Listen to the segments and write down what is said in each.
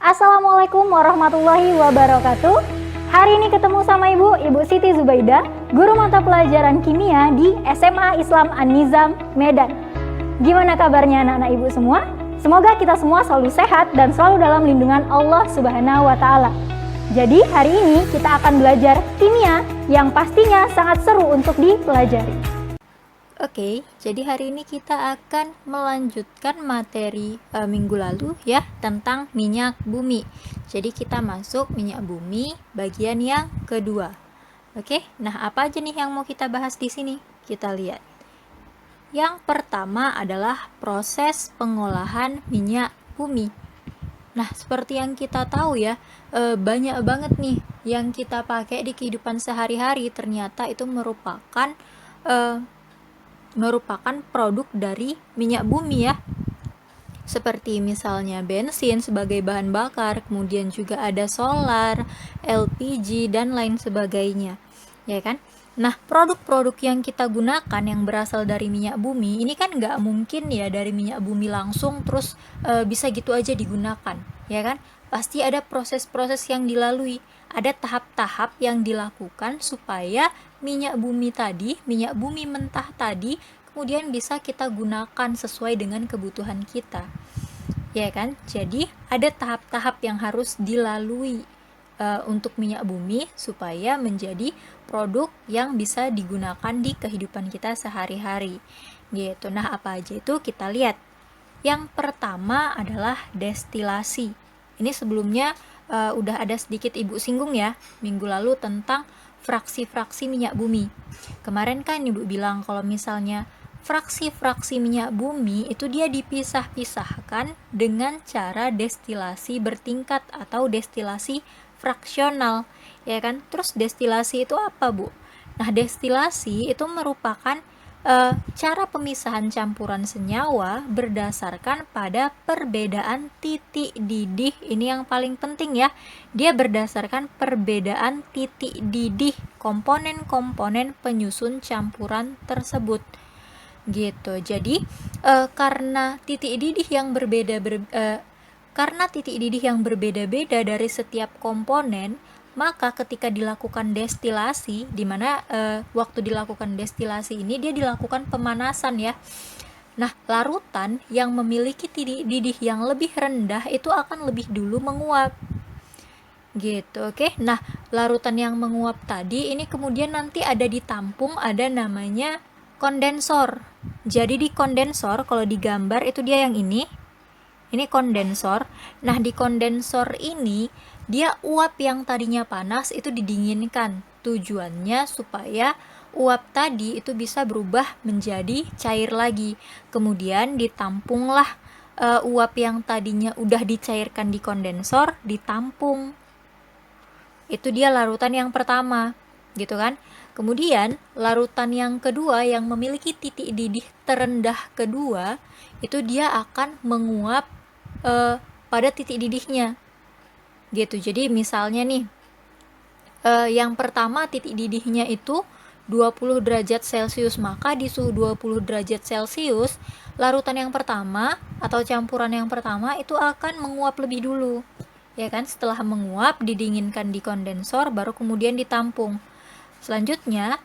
Assalamualaikum warahmatullahi wabarakatuh. Hari ini ketemu sama Ibu Siti Zubaida, guru mata pelajaran kimia di SMA Islam An-Nizam, Medan. Gimana kabarnya anak-anak Ibu semua? Semoga kita semua selalu sehat dan selalu dalam lindungan Allah Subhanahu wa Ta'ala. Jadi hari ini kita akan belajar kimia yang pastinya sangat seru untuk dipelajari. Oke, jadi hari ini kita akan melanjutkan materi minggu lalu ya tentang minyak bumi. Jadi kita masuk minyak bumi bagian yang kedua. Oke, nah apa aja nih yang mau kita bahas di sini? Kita lihat. Yang pertama adalah proses pengolahan minyak bumi. Nah, seperti yang kita tahu ya, banyak banget nih yang kita pakai di kehidupan sehari-hari ternyata itu merupakan produk dari minyak bumi ya, seperti misalnya bensin sebagai bahan bakar, kemudian juga ada solar, LPG, dan lain sebagainya, ya kan? Nah, produk-produk yang kita gunakan yang berasal dari minyak bumi ini kan nggak mungkin ya dari minyak bumi langsung terus bisa gitu aja digunakan, ya kan? Pasti ada proses-proses yang dilalui, ada tahap-tahap yang dilakukan supaya minyak bumi mentah tadi kemudian bisa kita gunakan sesuai dengan kebutuhan kita, ya kan? Jadi ada tahap-tahap yang harus dilalui untuk minyak bumi supaya menjadi produk yang bisa digunakan di kehidupan kita sehari-hari gitu. Nah, apa aja itu kita lihat. Yang pertama adalah destilasi. Ini sebelumnya udah ada sedikit Ibu singgung ya minggu lalu tentang fraksi-fraksi minyak bumi. Kemarin kan Ibu bilang kalau misalnya fraksi-fraksi minyak bumi itu dia dipisah-pisahkan dengan cara destilasi bertingkat atau destilasi fraksional, ya kan? Terus destilasi itu apa, Bu? Nah, destilasi itu merupakan cara pemisahan campuran senyawa berdasarkan pada perbedaan titik didih. Ini yang paling penting ya, dia berdasarkan perbedaan titik didih komponen-komponen penyusun campuran tersebut gitu. Jadi karena titik didih yang berbeda-beda dari setiap komponen, maka ketika dilakukan destilasi, di mana waktu dilakukan destilasi ini dia dilakukan pemanasan ya. Nah, larutan yang memiliki titik didih yang lebih rendah itu akan lebih dulu menguap. Gitu, oke. Nah, larutan yang menguap tadi ini kemudian nanti ada ditampung, ada namanya kondensor. Jadi di kondensor kalau digambar itu dia yang ini kondensor. Nah, di kondensor ini dia uap yang tadinya panas itu didinginkan. Tujuannya supaya uap tadi itu bisa berubah menjadi cair lagi. Kemudian ditampunglah uap yang tadinya udah dicairkan di kondensor, ditampung. Itu dia larutan yang pertama, gitu kan? Kemudian larutan yang kedua yang memiliki titik didih terendah kedua, itu dia akan menguap pada titik didihnya gitu. Jadi misalnya nih yang pertama titik didihnya itu 20 derajat Celcius, maka di suhu 20 derajat Celcius larutan yang pertama atau campuran yang pertama itu akan menguap lebih dulu, ya kan? Setelah menguap didinginkan di kondensor baru kemudian ditampung. Selanjutnya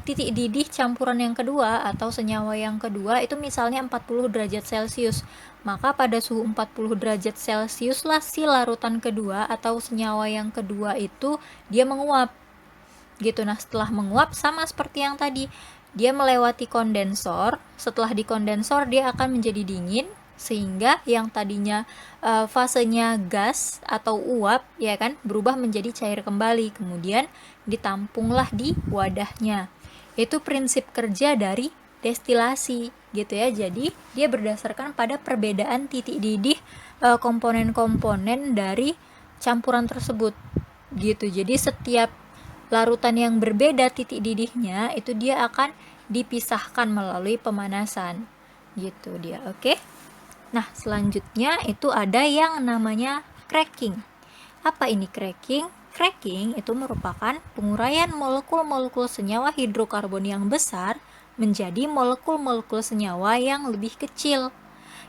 titik didih campuran yang kedua atau senyawa yang kedua itu misalnya 40 derajat Celcius, maka pada suhu 40 derajat Celcius lah si larutan kedua atau senyawa yang kedua itu dia menguap gitu. Nah, setelah menguap sama seperti yang tadi, dia melewati kondensor. Setelah di kondensor dia akan menjadi dingin sehingga yang tadinya fasenya gas atau uap, ya kan, berubah menjadi cair kembali. Kemudian ditampunglah di wadahnya. Itu prinsip kerja dari destilasi gitu ya. Jadi dia berdasarkan pada perbedaan titik didih komponen-komponen dari campuran tersebut gitu. Jadi setiap larutan yang berbeda titik didihnya itu dia akan dipisahkan melalui pemanasan gitu dia. Oke. Nah, selanjutnya itu ada yang namanya cracking. Apa ini cracking? Cracking itu merupakan penguraian molekul-molekul senyawa hidrokarbon yang besar menjadi molekul-molekul senyawa yang lebih kecil.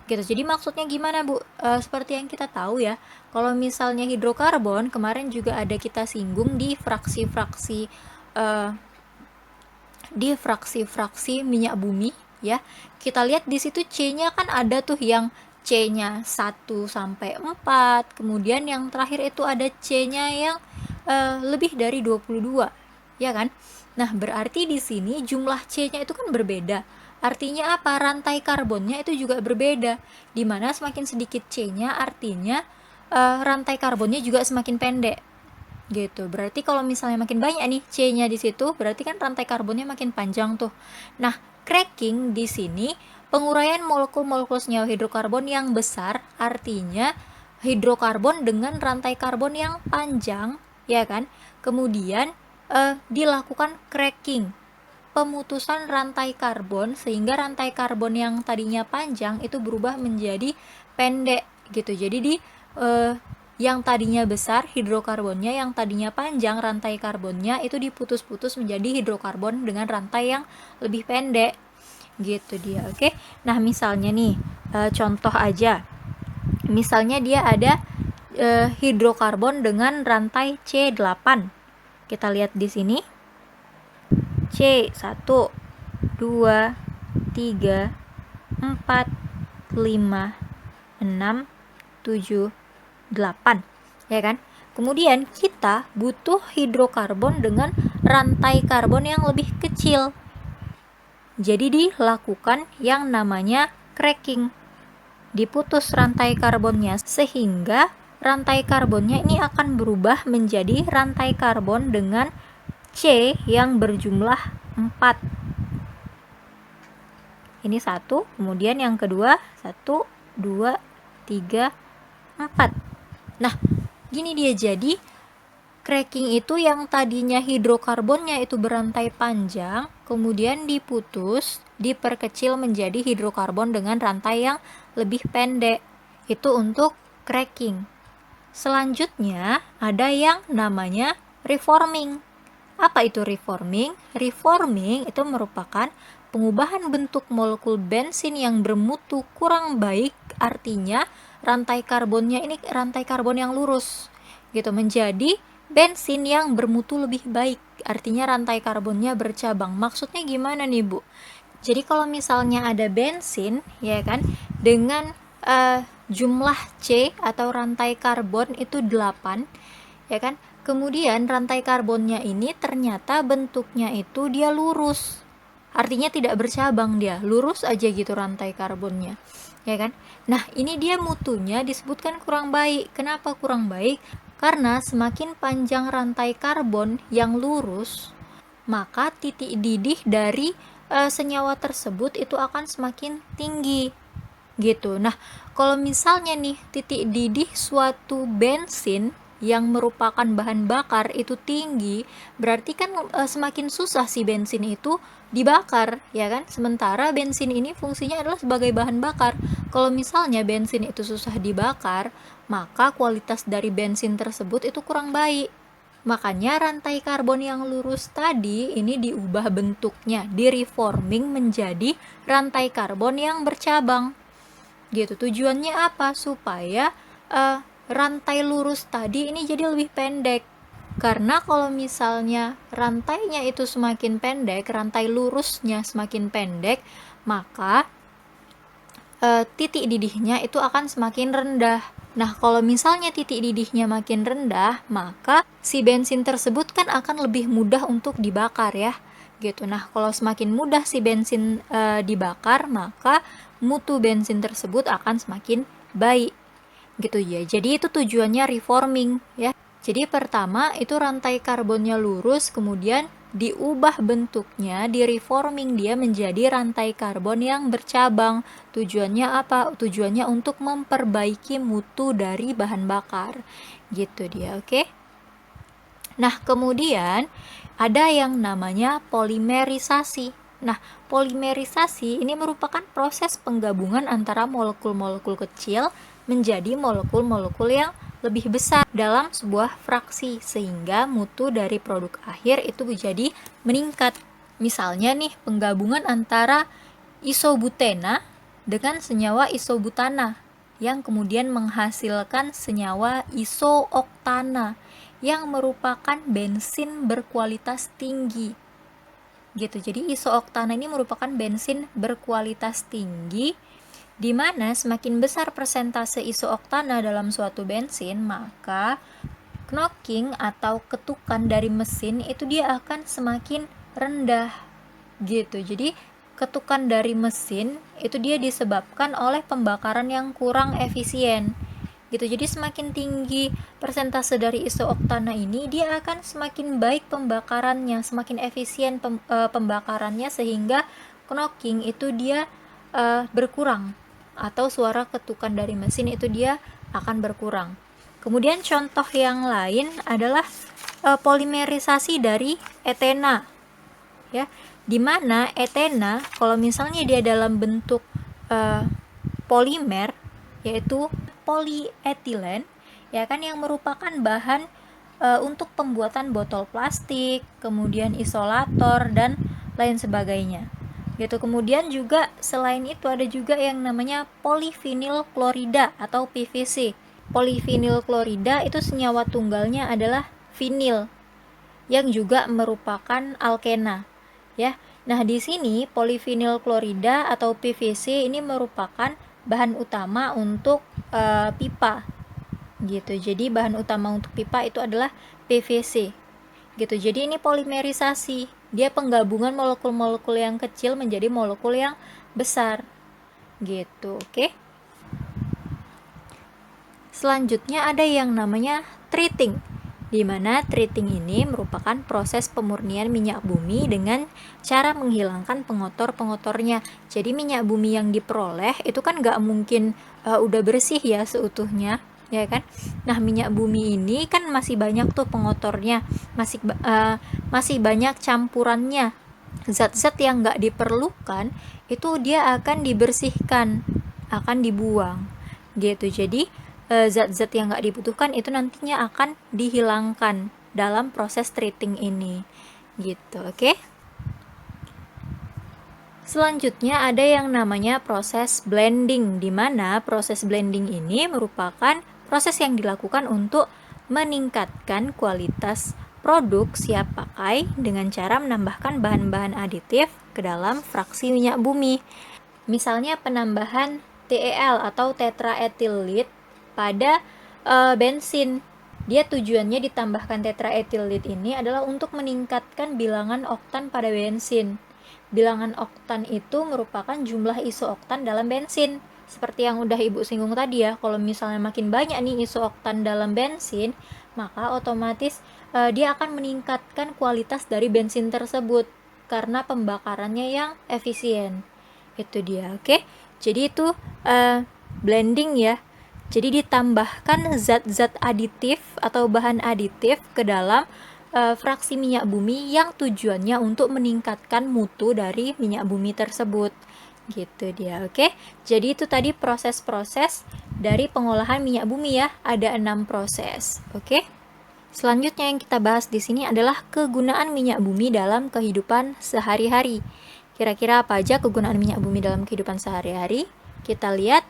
Gitu. Jadi maksudnya gimana, Bu? Seperti yang kita tahu ya, Kalau misalnya hidrokarbon, kemarin juga ada kita singgung di fraksi-fraksi minyak bumi ya. Kita lihat di situ C-nya kan ada tuh yang C-nya 1 sampai 4, kemudian yang terakhir itu ada C-nya yang lebih dari 22, ya kan? Nah, berarti di sini jumlah C-nya itu kan berbeda. Artinya apa? Rantai karbonnya itu juga berbeda. Dimana semakin sedikit C-nya, artinya rantai karbonnya juga semakin pendek. Gitu. Berarti kalau misalnya makin banyak nih C-nya di situ, berarti kan rantai karbonnya makin panjang tuh. Nah, cracking di sini penguraian molekul-molekul senyawa hidrokarbon yang besar, artinya hidrokarbon dengan rantai karbon yang panjang, ya kan? Kemudian dilakukan cracking, pemutusan rantai karbon, sehingga rantai karbon yang tadinya panjang itu berubah menjadi pendek gitu. Jadi di yang tadinya besar hidrokarbonnya, yang tadinya panjang rantai karbonnya itu diputus-putus menjadi hidrokarbon dengan rantai yang lebih pendek gitu dia. Oke. Nah, misalnya nih contoh aja. Misalnya dia ada hidrokarbon dengan rantai C8. Kita lihat di sini. C1, 2, 3, 4, 5, 6, 7, 8, ya kan? Kemudian kita butuh hidrokarbon dengan rantai karbon yang lebih kecil. Jadi dilakukan yang namanya cracking. Diputus rantai karbonnya sehingga rantai karbonnya ini akan berubah menjadi rantai karbon dengan C yang berjumlah 4. Ini 1, kemudian yang kedua 1, 2, 3, 4. Nah, gini dia. Jadi cracking itu yang tadinya hidrokarbonnya itu berantai panjang, kemudian diputus, diperkecil menjadi hidrokarbon dengan rantai yang lebih pendek. Itu untuk cracking. Selanjutnya ada yang namanya reforming. Apa itu reforming? Reforming itu merupakan pengubahan bentuk molekul bensin yang bermutu kurang baik, artinya rantai karbonnya ini rantai karbon yang lurus gitu, menjadi bensin yang bermutu lebih baik, artinya rantai karbonnya bercabang. Maksudnya gimana nih, Bu? Jadi kalau misalnya ada bensin, ya kan, dengan jumlah C atau rantai karbon itu 8, ya kan? Kemudian rantai karbonnya ini ternyata bentuknya itu dia lurus. Artinya tidak bercabang, dia lurus aja gitu rantai karbonnya. Ya kan? Nah, ini dia mutunya disebutkan kurang baik. Kenapa kurang baik? Karena semakin panjang rantai karbon yang lurus, maka titik didih dari senyawa tersebut itu akan semakin tinggi. Gitu. Nah, kalau misalnya nih titik didih suatu bensin yang merupakan bahan bakar itu tinggi, berarti kan semakin susah si bensin itu dibakar, ya kan? Sementara bensin ini fungsinya adalah sebagai bahan bakar. Kalau misalnya bensin itu susah dibakar, maka kualitas dari bensin tersebut itu kurang baik. Makanya rantai karbon yang lurus tadi ini diubah bentuknya, di-reforming menjadi rantai karbon yang bercabang. Gitu. Tujuannya apa? Supaya rantai lurus tadi ini jadi lebih pendek. Karena kalau misalnya rantainya itu semakin pendek, rantai lurusnya semakin pendek, maka titik didihnya itu akan semakin rendah. Nah, kalau misalnya titik didihnya makin rendah, maka si bensin tersebut kan akan lebih mudah untuk dibakar ya. Gitu. Nah, kalau semakin mudah si bensin dibakar, maka mutu bensin tersebut akan semakin baik. Gitu ya. Jadi itu tujuannya reforming ya. Jadi pertama itu rantai karbonnya lurus, kemudian diubah bentuknya, di-reforming dia menjadi rantai karbon yang bercabang. Tujuannya apa? Tujuannya untuk memperbaiki mutu dari bahan bakar. Gitu dia, oke? Nah, kemudian ada yang namanya polimerisasi. Nah, polimerisasi ini merupakan proses penggabungan antara molekul-molekul kecil menjadi molekul-molekul yang lebih besar dalam sebuah fraksi, sehingga mutu dari produk akhir itu menjadi meningkat. Misalnya nih, penggabungan antara isobutena dengan senyawa isobutana, yang kemudian menghasilkan senyawa isooktana yang merupakan bensin berkualitas tinggi. Gitu. Jadi isooktana ini merupakan bensin berkualitas tinggi, di mana semakin besar persentase isooktana dalam suatu bensin, maka knocking atau ketukan dari mesin itu dia akan semakin rendah. Gitu. Jadi ketukan dari mesin itu dia disebabkan oleh pembakaran yang kurang efisien. Gitu. Jadi semakin tinggi persentase dari isooktana ini, dia akan semakin baik pembakarannya, semakin efisien pembakarannya, sehingga knocking itu dia berkurang, atau suara ketukan dari mesin itu dia akan berkurang. Kemudian contoh yang lain adalah polimerisasi dari etena, ya, dimana etena kalau misalnya dia dalam bentuk polimer, yaitu polietilen, ya kan, yang merupakan bahan untuk pembuatan botol plastik, kemudian isolator dan lain sebagainya. Gitu. Kemudian juga selain itu ada juga yang namanya polivinil klorida atau PVC. Polivinil klorida itu senyawa tunggalnya adalah vinil yang juga merupakan alkena, ya. Nah, di sini polivinil klorida atau PVC ini merupakan bahan utama untuk pipa. Gitu. Jadi bahan utama untuk pipa itu adalah PVC. Gitu. Jadi ini polimerisasi. Dia penggabungan molekul-molekul yang kecil menjadi molekul yang besar. Gitu, oke? Selanjutnya ada yang namanya treating, di mana treating ini merupakan proses pemurnian minyak bumi dengan cara menghilangkan pengotor-pengotornya. Jadi minyak bumi yang diperoleh itu kan nggak mungkin udah bersih ya seutuhnya, ya kan? Nah, minyak bumi ini kan masih banyak tuh pengotornya, masih banyak campurannya. Zat-zat yang nggak diperlukan itu dia akan dibersihkan, akan dibuang. Gitu. Jadi zat-zat yang nggak dibutuhkan itu nantinya akan dihilangkan dalam proses treating ini. Gitu, oke? Selanjutnya ada yang namanya proses blending, di mana proses blending ini merupakan proses yang dilakukan untuk meningkatkan kualitas produk siap pakai dengan cara menambahkan bahan-bahan aditif ke dalam fraksi minyak bumi. Misalnya penambahan TEL atau tetraethyl pada bensin. Dia tujuannya ditambahkan tetraethyl ini adalah untuk meningkatkan bilangan oktan pada bensin. Bilangan oktan itu merupakan jumlah isooktan dalam bensin. Seperti yang udah Ibu singgung tadi ya, kalau misalnya makin banyak nih isooktan dalam bensin, maka otomatis dia akan meningkatkan kualitas dari bensin tersebut karena pembakarannya yang efisien. Itu dia, oke? Jadi itu blending ya. Jadi ditambahkan zat-zat aditif atau bahan aditif ke dalam fraksi minyak bumi yang tujuannya untuk meningkatkan mutu dari minyak bumi tersebut. Gitu dia, oke? Jadi itu tadi proses-proses dari pengolahan minyak bumi ya. Ada 6 proses, oke? Selanjutnya yang kita bahas di sini adalah kegunaan minyak bumi dalam kehidupan sehari-hari. Kira-kira apa aja kegunaan minyak bumi dalam kehidupan sehari-hari? Kita lihat.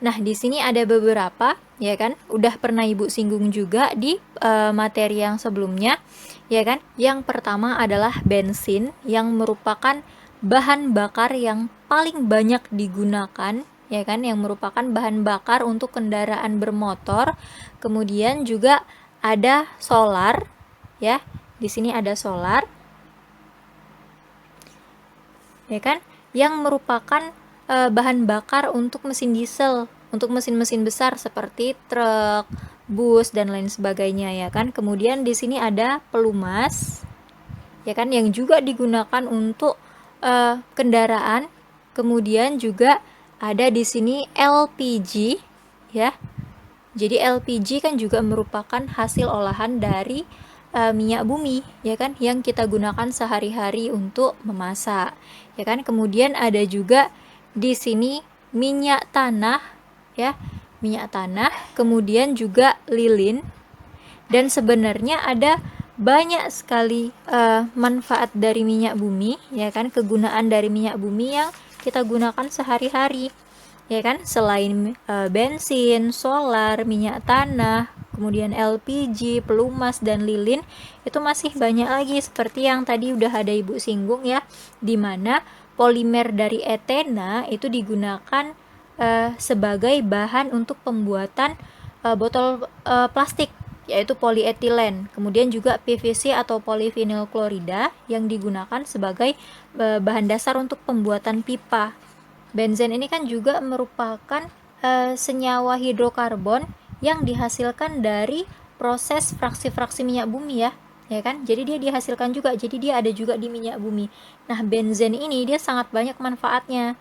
Nah, di sini ada beberapa, ya kan? Udah pernah Ibu singgung juga di materi yang sebelumnya, ya kan? Yang pertama adalah bensin yang merupakan bahan bakar yang paling banyak digunakan, ya kan? Yang merupakan bahan bakar untuk kendaraan bermotor. Kemudian juga ada solar, ya. Di sini ada solar, ya kan? Yang merupakan bahan bakar untuk mesin diesel, untuk mesin-mesin besar seperti truk, bus dan lain sebagainya, ya kan. Kemudian di sini ada pelumas, ya kan, yang juga digunakan untuk kendaraan. Kemudian juga ada di sini LPG, ya. Jadi LPG kan juga merupakan hasil olahan dari minyak bumi, ya kan, yang kita gunakan sehari-hari untuk memasak, ya kan. Kemudian ada juga di sini minyak tanah, ya, minyak tanah, kemudian juga lilin. Dan sebenarnya ada banyak sekali manfaat dari minyak bumi, ya kan, kegunaan dari minyak bumi yang kita gunakan sehari-hari. ya kan? Selain bensin, solar, minyak tanah, kemudian LPG, pelumas, dan lilin, itu masih banyak lagi seperti yang tadi udah ada Ibu singgung ya, dimana polimer dari etena itu digunakan sebagai bahan untuk pembuatan botol plastik, yaitu polietilen. Kemudian juga PVC atau polivinil klorida yang digunakan sebagai bahan dasar untuk pembuatan pipa. Benzen ini kan juga merupakan senyawa hidrokarbon yang dihasilkan dari proses fraksi-fraksi minyak bumi ya kan? Jadi dia dihasilkan juga, jadi dia ada juga di minyak bumi. Nah, benzen ini dia sangat banyak manfaatnya,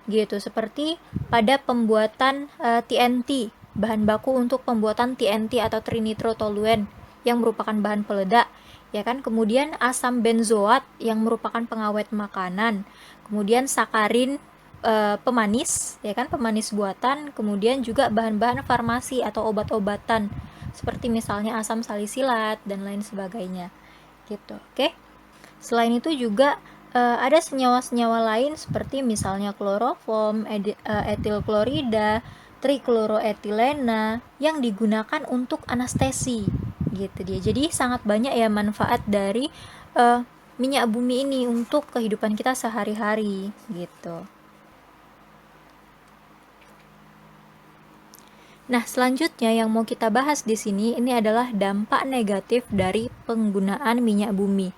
gitu. Seperti pada pembuatan TNT, bahan baku untuk pembuatan TNT atau trinitrotoluen yang merupakan bahan peledak, ya kan? Kemudian asam benzoat yang merupakan pengawet makanan. Kemudian sakarin, pemanis, ya kan, pemanis buatan. Kemudian juga bahan-bahan farmasi atau obat-obatan seperti misalnya asam salisilat dan lain sebagainya, gitu. Oke. Selain itu juga ada senyawa-senyawa lain seperti misalnya kloroform, etil klorida, trikloroetilena yang digunakan untuk anestesi, gitu dia. Jadi sangat banyak ya manfaat dari minyak bumi ini untuk kehidupan kita sehari-hari, gitu. Nah, selanjutnya yang mau kita bahas di sini ini adalah dampak negatif dari penggunaan minyak bumi.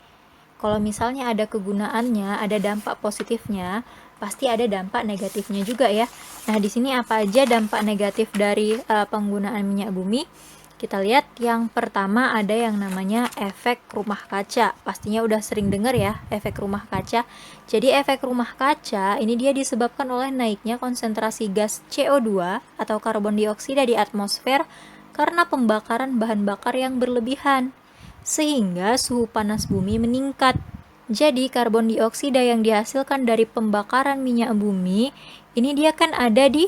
Kalau misalnya ada kegunaannya, ada dampak positifnya, pasti ada dampak negatifnya juga ya. Nah, di sini apa aja dampak negatif dari penggunaan minyak bumi? Kita lihat yang pertama ada yang namanya efek rumah kaca. Pastinya udah sering dengar ya efek rumah kaca. Jadi efek rumah kaca ini dia disebabkan oleh naiknya konsentrasi gas CO2 atau karbon dioksida di atmosfer karena pembakaran bahan bakar yang berlebihan, sehingga suhu panas bumi meningkat. Jadi karbon dioksida yang dihasilkan dari pembakaran minyak bumi ini dia kan ada di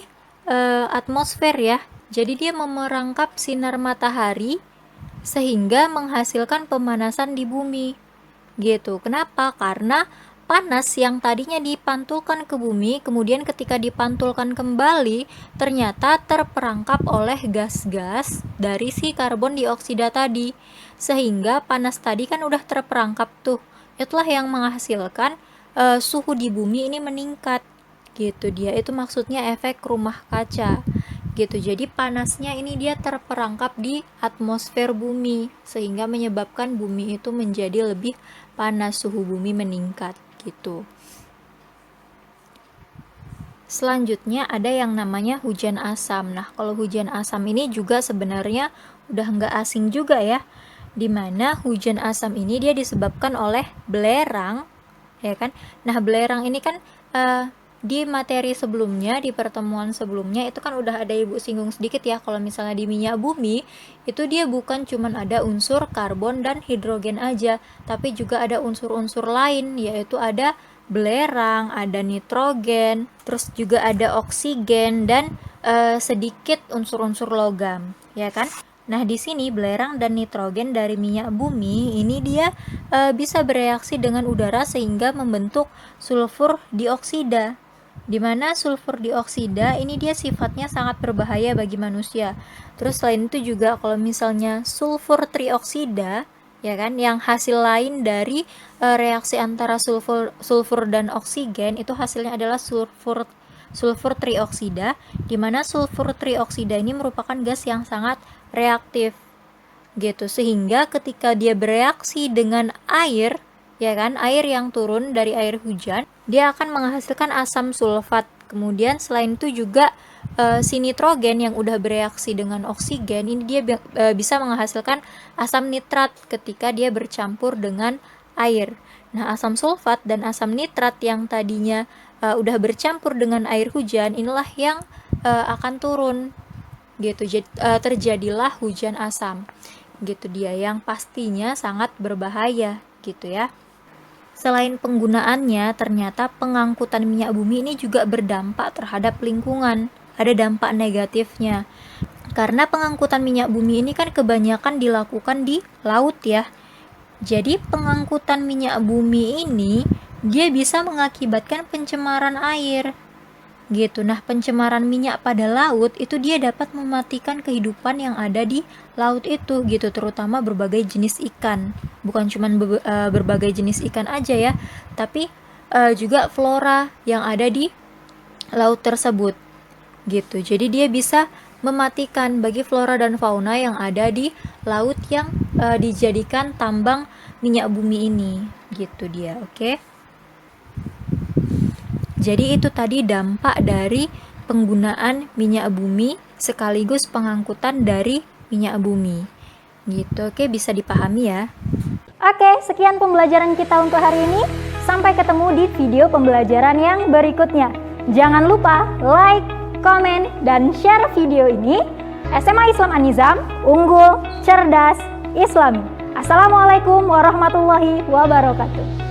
atmosfer ya. Jadi dia memerangkap sinar matahari sehingga menghasilkan pemanasan di bumi, gitu. Kenapa? Karena panas yang tadinya dipantulkan ke bumi, kemudian ketika dipantulkan kembali, ternyata terperangkap oleh gas-gas dari si karbon dioksida tadi. Sehingga panas tadi kan udah terperangkap tuh. Itulah yang menghasilkan suhu di bumi ini meningkat, gitu dia. Itu maksudnya efek rumah kaca, gitu. Jadi panasnya ini dia terperangkap di atmosfer bumi sehingga menyebabkan bumi itu menjadi lebih panas, suhu bumi meningkat, gitu. Selanjutnya ada yang namanya hujan asam. Nah, kalau hujan asam ini juga sebenarnya udah nggak asing juga ya, dimana hujan asam ini dia disebabkan oleh belerang, ya kan. Nah, belerang ini kan di materi sebelumnya, di pertemuan sebelumnya itu kan udah ada Ibu singgung sedikit ya, kalau misalnya di minyak bumi itu dia bukan cuman ada unsur karbon dan hidrogen aja, tapi juga ada unsur-unsur lain, yaitu ada belerang, ada nitrogen, terus juga ada oksigen dan sedikit unsur-unsur logam, ya kan. Nah, di sini belerang dan nitrogen dari minyak bumi ini dia bisa bereaksi dengan udara sehingga membentuk sulfur dioksida. Di mana sulfur dioksida ini dia sifatnya sangat berbahaya bagi manusia. Terus selain itu juga kalau misalnya sulfur trioksida, ya kan, yang hasil lain dari reaksi antara sulfur dan oksigen itu hasilnya adalah sulfur trioksida, di mana sulfur trioksida ini merupakan gas yang sangat reaktif, gitu. Sehingga ketika dia bereaksi dengan air, ya kan, air yang turun dari air hujan, dia akan menghasilkan asam sulfat. Kemudian selain itu juga si nitrogen yang udah bereaksi dengan oksigen ini dia bisa menghasilkan asam nitrat ketika dia bercampur dengan air. Nah, asam sulfat dan asam nitrat yang tadinya udah bercampur dengan air hujan inilah yang akan turun, gitu. Jadi terjadilah hujan asam, gitu dia, yang pastinya sangat berbahaya, gitu ya. Selain penggunaannya, ternyata pengangkutan minyak bumi ini juga berdampak terhadap lingkungan. Ada dampak negatifnya. Karena pengangkutan minyak bumi ini kan kebanyakan dilakukan di laut ya. Jadi pengangkutan minyak bumi ini dia bisa mengakibatkan pencemaran air. gitu. Nah, pencemaran minyak pada laut itu dia dapat mematikan kehidupan yang ada di laut itu gitu, terutama berbagai jenis ikan. Bukan cuma berbagai jenis ikan aja ya, tapi juga flora yang ada di laut tersebut gitu. Jadi dia bisa mematikan bagi flora dan fauna yang ada di laut yang dijadikan tambang minyak bumi ini gitu dia. Oke. Jadi itu tadi dampak dari penggunaan minyak bumi sekaligus pengangkutan dari minyak bumi gitu. Oke, bisa dipahami ya. Oke, sekian pembelajaran kita untuk hari ini. Sampai ketemu di video pembelajaran yang berikutnya. Jangan lupa like, komen, dan share video ini. SMA Islam An-Nizam, unggul, cerdas, Islami. Assalamualaikum warahmatullahi wabarakatuh.